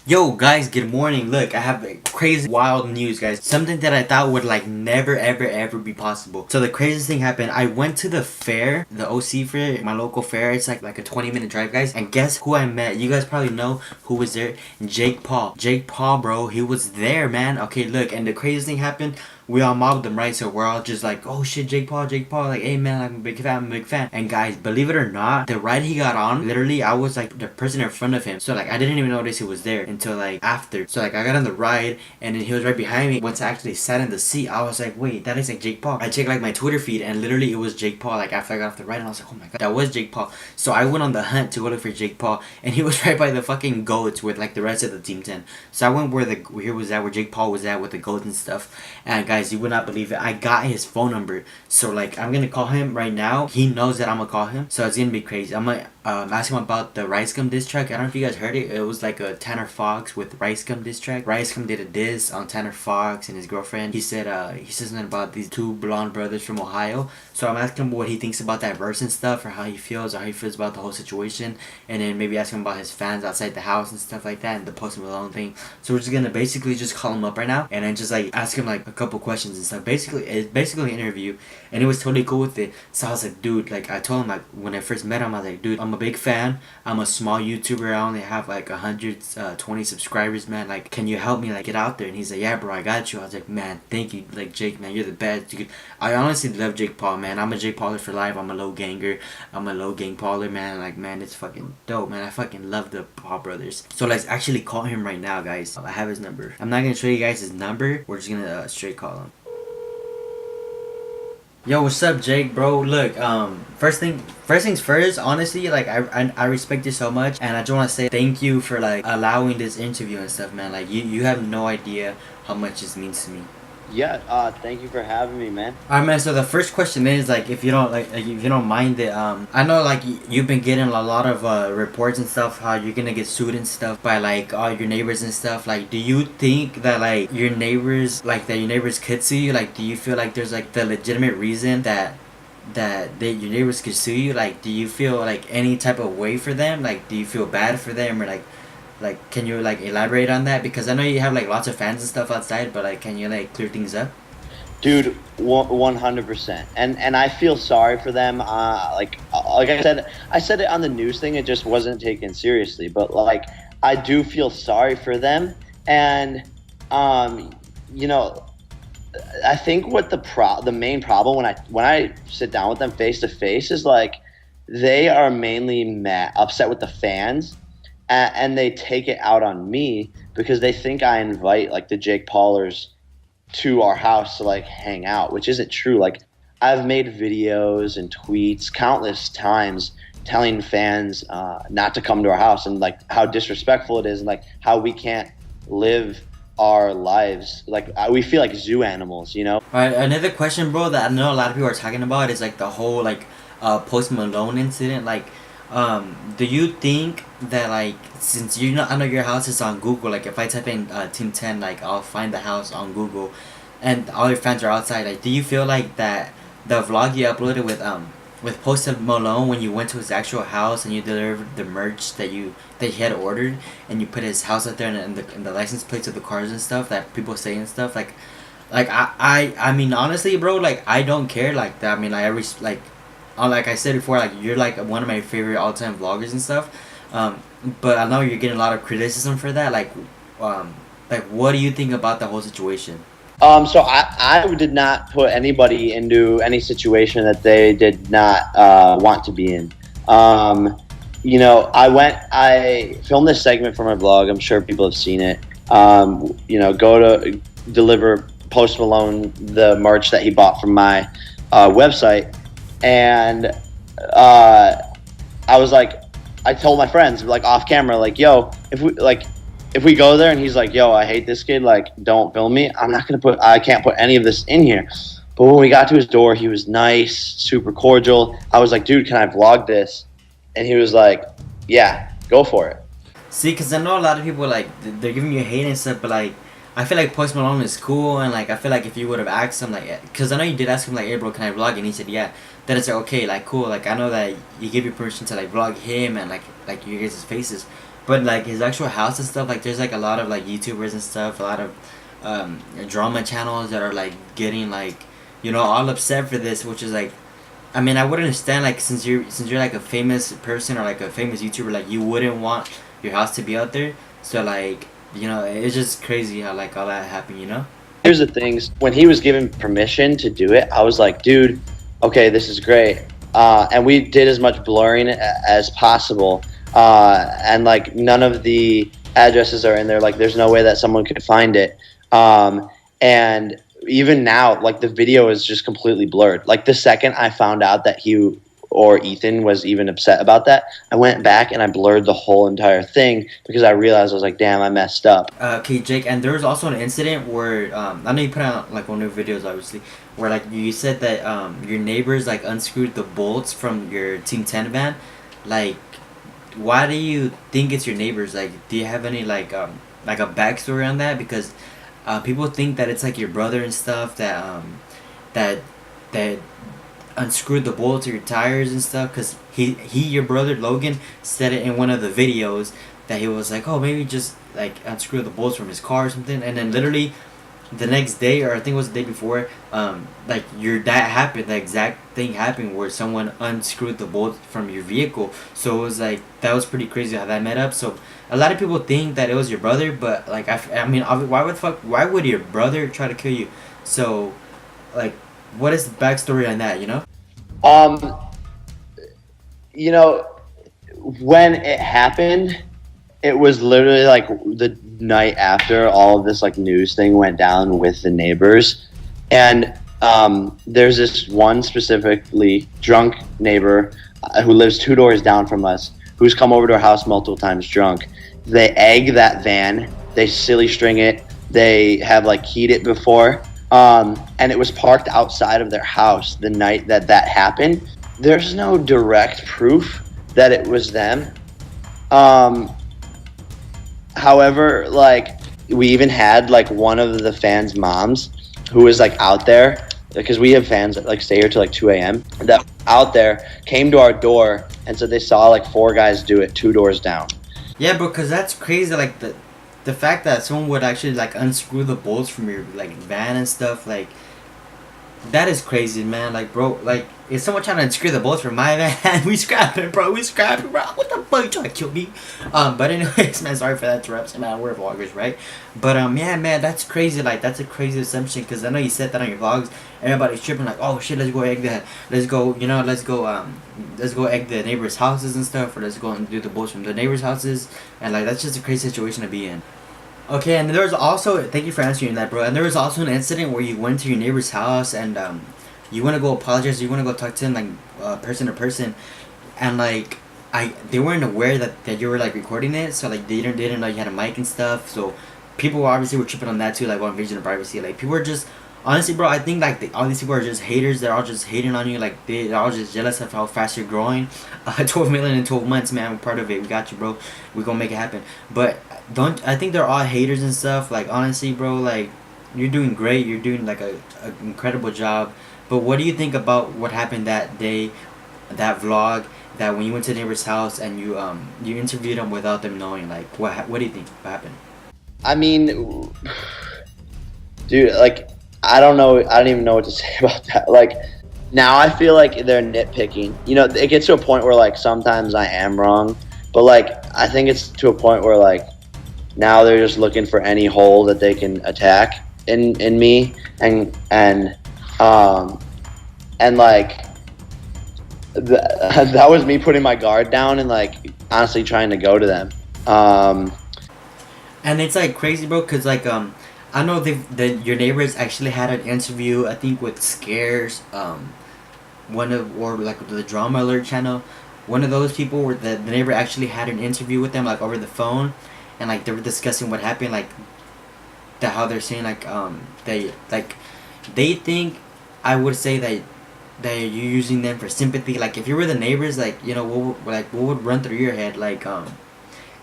Yo guys, good morning. Look, I have crazy wild news, guys. Something that I thought would like never ever be possible. So the craziest thing happened. I went to the fair, the OC fair, my local fair. It's like a 20-minute drive, guys. And guess who I met? You guys probably know who was there. Jake Paul. Jake Paul, bro. He was there, man. Okay, look, and the craziest thing happened. We all mobbed them, right? So we're all just like, oh shit, Jake Paul. Like, hey man, I'm a big fan. And guys, believe it or not, the ride he got on, literally, I was like the person in front of him. So like, I didn't even notice he was there until like after. So like, I got on the ride, and then he was right behind me. Once I actually sat in the seat, I was like, wait, that is like Jake Paul. I checked like my Twitter feed, and literally it was Jake Paul. Like after I got off the ride, and I was like, oh my god, that was Jake Paul. So I went on the hunt to go look for Jake Paul, and he was right by the fucking goats with like the rest of the Team 10. So I went where Jake Paul was at with the goats and stuff. And guys, you would not believe it. I got his phone number. So like, I'm gonna call him right now. He knows that I'm gonna call him. So it's gonna be crazy. I'm gonna ask him about the Ricegum diss track. I don't know if you guys heard it. It was like a Tanner Fox with Ricegum diss track. Ricegum did a diss on Tanner Fox and his girlfriend. He said something about these two blonde brothers from Ohio. So I'm asking him what he thinks about that verse and stuff, or how he feels about the whole situation, and then maybe ask him about his fans outside the house and stuff like that, and the Post Malone thing. So we're just gonna basically just call him up right now, and then just like ask him like a couple questions and stuff. It's basically an interview, and he was totally cool with it. So I was like, dude, like I told him like when I first met him, I was like, dude, I'm a big fan. I'm a small YouTuber. I only have like 120 subscribers, man. Like, can you help me like get out there? And he's like, yeah, bro, I got you. I was like, man, thank you, like Jake, man, you're the best. I honestly love Jake Paul, man. I'm a Jake Pauler for life. I'm a low ganger. I'm a low gang Pauler, man. Like, man, it's fucking dope, man. I fucking love the Paul brothers. So let's actually call him right now, guys. I have his number. I'm not gonna show you guys his number. We're just gonna straight call him. Yo, what's up, Jake, bro? Look, first things first. Honestly, like I respect you so much, and I just want to say thank you for like allowing this interview and stuff, man. Like you have no idea how much this means to me. Yeah, thank you for having me, man. Alright, man. So the first question is like, if you don't if you don't mind it, I know like you've been getting a lot of reports and stuff how you're gonna get sued and stuff by like all your neighbors and stuff. Like, do you think that like your neighbors could sue you? Like, do you feel like there's like the legitimate reason that your neighbors could sue you? Like, do you feel like any type of way for them? Like, do you feel bad for them, or like, can you like elaborate on that? Because I know you have like lots of fans and stuff outside, but like, can you like clear things up? Dude, 100%. And I feel sorry for them. Like I said it on the news thing. It just wasn't taken seriously. But like, I do feel sorry for them. And you know, I think what the main problem when I sit down with them face to face is like they are mainly upset with the fans. And they take it out on me because they think I invite like the Jake Paulers to our house to like hang out, which isn't true. Like, I've made videos and tweets countless times telling fans not to come to our house, and like how disrespectful it is, and like how we can't live our lives. Like, we feel like zoo animals, you know? All right, another question, bro, that I know a lot of people are talking about is like the whole like Post Malone incident. Like, do you think that like, since I know your house is on Google, like if I type in Team 10, like I'll find the house on Google, and all your fans are outside, like do you feel like that the vlog you uploaded with Post Malone when you went to his actual house and you delivered the merch that he had ordered, and you put his house out there and the license plates of the cars and stuff that people say and stuff, like I mean, honestly, bro, like I don't care like that. I mean, like I said before, like you're like one of my favorite all-time vloggers and stuff, but I know you're getting a lot of criticism for that. Like what do you think about the whole situation? So I did not put anybody into any situation that they did not want to be in. You know, I filmed this segment for my vlog. I'm sure people have seen it. You know, go to deliver Post Malone the merch that he bought from my website. And I was like, I told my friends like off camera, like, yo, if we go there and he's like, yo, I hate this kid, like, don't film me, I can't put any of this in here. But when we got to his door, he was nice, super cordial. I was like, dude, can I vlog this? And he was like, yeah, go for it. See, because I know a lot of people like they're giving you hate and stuff, but like I feel like Post Malone is cool, and like I feel like if you would have asked him, like, because I know you did ask him like, hey bro, can I vlog? And he said yeah. Then it's like, okay, like cool, like I know that you gave you permission to like vlog him and like you guys' faces, But like his actual house and stuff, like there's like a lot of like YouTubers and stuff, a lot of drama channels that are like getting like, you know, all upset for this, which is like, I mean, I would understand like since you're like a famous person or like a famous YouTuber, like you wouldn't want your house to be out there. So like, you know, it's just crazy how like all that happened, you know. Here's the things. When he was given permission to do it, I was like, dude, okay, this is great. And we did as much blurring as possible. And like none of the addresses are in there. Like there's no way that someone could find it. And even now, like the video is just completely blurred. Like the second I found out that he or Ethan was even upset about that, I went back and I blurred the whole entire thing because I realized I was like, damn, I messed up. Okay, Jake, and there was also an incident where I know you put out like one of your videos, obviously, where like you said that your neighbors like unscrewed the bolts from your Team 10 van. Like, why do you think it's your neighbors? Like, do you have any like a backstory on that? Because people think that it's like your brother and stuff that that unscrewed the bolts of your tires and stuff. Cause he your brother Logan said it in one of the videos that he was like, oh, maybe just like unscrew the bolts from his car or something, and then literally the next day, or I think it was the day before, like that happened, the exact thing happened where someone unscrewed the bolt from your vehicle. So it was like that was pretty crazy how that met up. So a lot of people think that it was your brother, but like I mean, why would your brother try to kill you? So like, what is the backstory on that? You know? Um, you know, when it happened, it was literally like the night after all of this like news thing went down with the neighbors, and there's this one specifically drunk neighbor who lives 2 doors down from us, who's come over to our house multiple times drunk. They egg that van, they silly string it, they have like keyed it before, and it was parked outside of their house the night that that happened. There's no direct proof that it was them. However, like we even had like one of the fans' moms who was like out there, because we have fans that like stay here till like 2 a.m. that out there came to our door and said they saw like 4 guys do it 2 doors down. Yeah, bro, cause that's crazy. Like the fact that someone would actually like unscrew the bolts from your like van and stuff, like that is crazy, man. Like, bro, like if someone trying to unscrew the bolts from my van, we scrapping, bro. We scrapping, bro. What the fuck, you trying to kill me? But anyways, man, sorry for that interruption, man. We're vloggers, right? But yeah, man, that's crazy. Like, that's a crazy assumption, because I know you said that on your vlogs. Everybody's tripping, like, oh shit, let's go egg that. Let's go, you know, let's go egg the neighbors' houses and stuff, or let's go and do the bolts from the neighbors' houses, and like that's just a crazy situation to be in. Okay, and there was also, thank you for answering that, bro. And there was also an incident where you went to your neighbor's house and you want to go apologize, you want to go talk to him like person to person, and like they weren't aware that you were like recording it, so like they didn't know you had a mic and stuff. So people obviously were tripping on that too, like on invasion of privacy. Like people were just honestly, bro. I think like all these people are just haters. They're all just hating on you. Like they're all just jealous of how fast you're growing. 12 million in 12 months, man. We're part of it. We got you, bro. We gonna make it happen. But don't I think they're all haters and stuff. Like honestly, bro. Like you're doing great. You're doing like a incredible job. But what do you think about what happened that day, that vlog? That when you went to the neighbor's house and you interviewed them without them knowing, like what do you think what happened? I mean, dude, like I don't know. I don't even know what to say about that. Like now, I feel like they're nitpicking. You know, it gets to a point where like sometimes I am wrong, but like I think it's to a point where like now they're just looking for any hole that they can attack in me, and like that was me putting my guard down and like honestly trying to go to them. And it's like crazy, bro, cause like I know your neighbors actually had an interview, I think with Scares, one of or like the Drama Alert channel, one of those people where the neighbor actually had an interview with them like over the phone, and like they were discussing what happened, like how they're saying they think, I would say that you're using them for sympathy. Like if you were the neighbors, like you know what would run through your head, like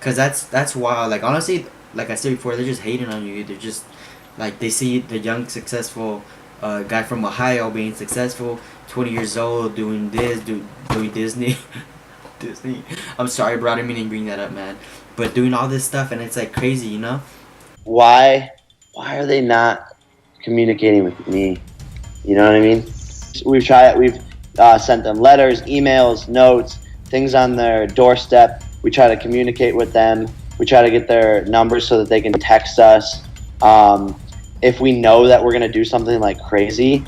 cause that's wild. Like honestly, like I said before, they're just hating on you. They're just like they see the young successful guy from Ohio being successful, 20 years old, doing this, doing Disney. Disney. I'm sorry, bro. I didn't mean to bring that up, man. but doing all this stuff, and it's like crazy, you know? Why are they not communicating with me? You know what I mean? We've sent them letters, emails, notes, things on their doorstep. We try to communicate with them. We try to get their numbers so that they can text us. If we know that we're going to do something like crazy,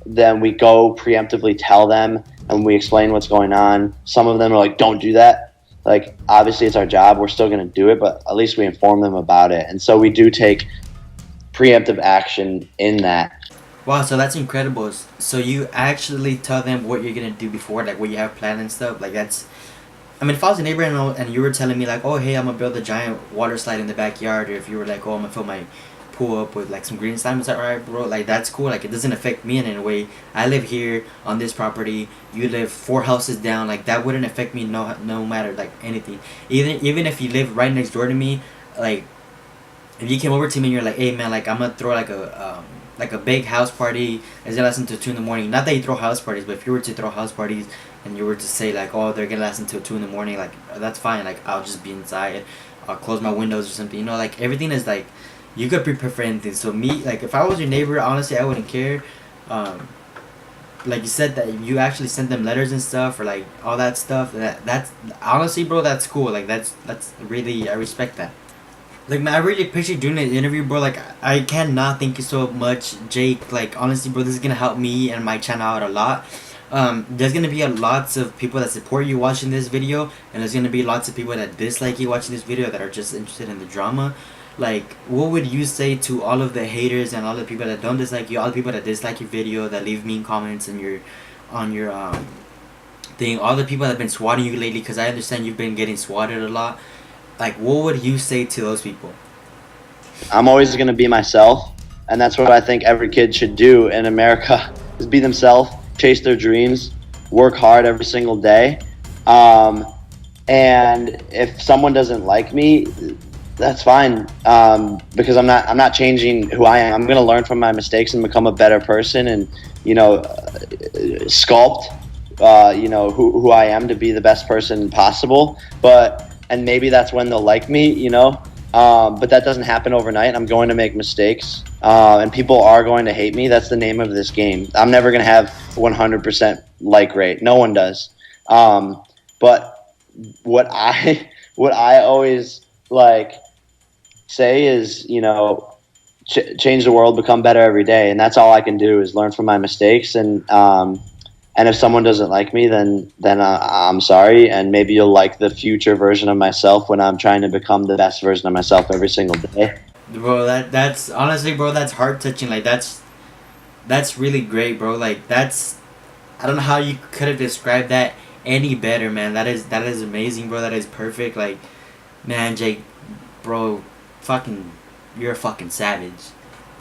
then we go preemptively tell them and we explain what's going on. Some of them are like, don't do that. Like, obviously it's our job. We're still going to do it, but at least we inform them about it. And so we do take preemptive action in that. Wow, so that's incredible. So you actually tell them what you're gonna do before, like what you have planned and stuff. Like that's, I mean, if I was a neighbor and you were telling me like, oh hey, I'm gonna build a giant water slide in the backyard, or if you were like, oh I'm gonna fill my pool up with like some green slime, is that right, bro? Like that's cool. Like it doesn't affect me in any way. I live here on this property. You live 4 houses down. Like that wouldn't affect me no matter like anything. Even if you live right next door to me, like if you came over to me and you're like, hey man, like I'm gonna throw like a big house party, it's gonna last until 2 in the morning. Not that you throw house parties, but if you were to throw house parties and you were to say like, oh they're gonna last until 2 in the morning, like that's fine. Like I'll just be inside, I'll close my windows or something. You know, like everything is like, you could prepare for anything. So me, like if I was your neighbor, honestly I wouldn't care. Like you said that you actually sent them letters and stuff, or like all that stuff. That's honestly, bro, that's cool. Like that's really, I respect that. Like man, I really appreciate doing the interview, bro. Like I cannot thank you so much, Jake. Like honestly, bro, this is gonna help me and my channel out a lot. There's gonna be lots of people that support you watching this video, and there's gonna be lots of people that dislike you watching this video that are just interested in the drama. Like, what would you say to all of the haters and all the people that don't dislike you, all the people that dislike your video, that leave mean comments in your, on your thing, all the people that have been swatting you lately? Because I understand you've been getting swatted a lot. Like, what would you say to those people? I'm always going to be myself, and that's what I think every kid should do in America, is be themselves, chase their dreams, work hard every single day. And if someone doesn't like me, that's fine, because I'm not changing who I am. I'm going to learn from my mistakes and become a better person, and sculpt who I am to be the best person possible. And maybe that's when they'll like me, but that doesn't happen overnight. I'm going to make mistakes, and people are going to hate me. That's the name of this game. I'm never going to have 100% like rate. No one does. But what I always like say is, change the world, become better every day, and that's all I can do is learn from my mistakes. And if someone doesn't like me, then I'm sorry, and maybe you'll like the future version of myself when I'm trying to become the best version of myself every single day. Bro, that's honestly, bro, that's heart touching. Like that's really great, bro. Like that's, I don't know how you could have described that any better, man. That is amazing, bro. That is perfect. Like, man, Jake, bro, you're a fucking savage.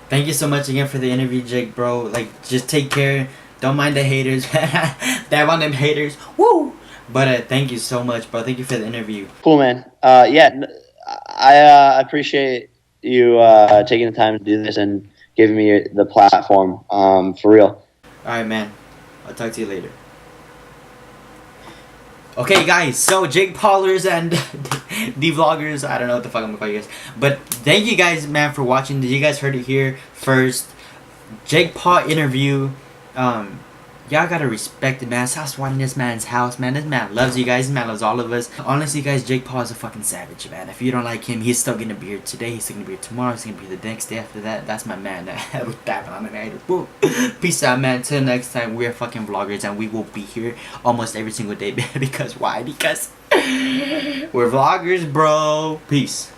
Thank you so much again for the interview, Jake, bro. Like, just take care. Don't mind the haters. Damn on them haters. Woo! But thank you so much, bro. Thank you for the interview. Cool, man. I appreciate you taking the time to do this and giving me the platform, for real. Alright, man. I'll talk to you later. Okay, guys. So, Jake Paulers and the vloggers. I don't know what the fuck I'm gonna call you guys. But thank you guys, man, for watching. You guys heard it here first. Jake Paul interview. Y'all gotta respect it, man. Stop swatting this man's house, man. This man loves you guys. This man loves all of us. Honestly, guys, Jake Paul is a fucking savage, man. If you don't like him, he's still gonna be here today. He's still gonna be here tomorrow. He's gonna be the next day after that. That's my man. Peace out, man. Till next time, we're fucking vloggers, and we will be here almost every single day. Because why? Because we're vloggers, bro. Peace.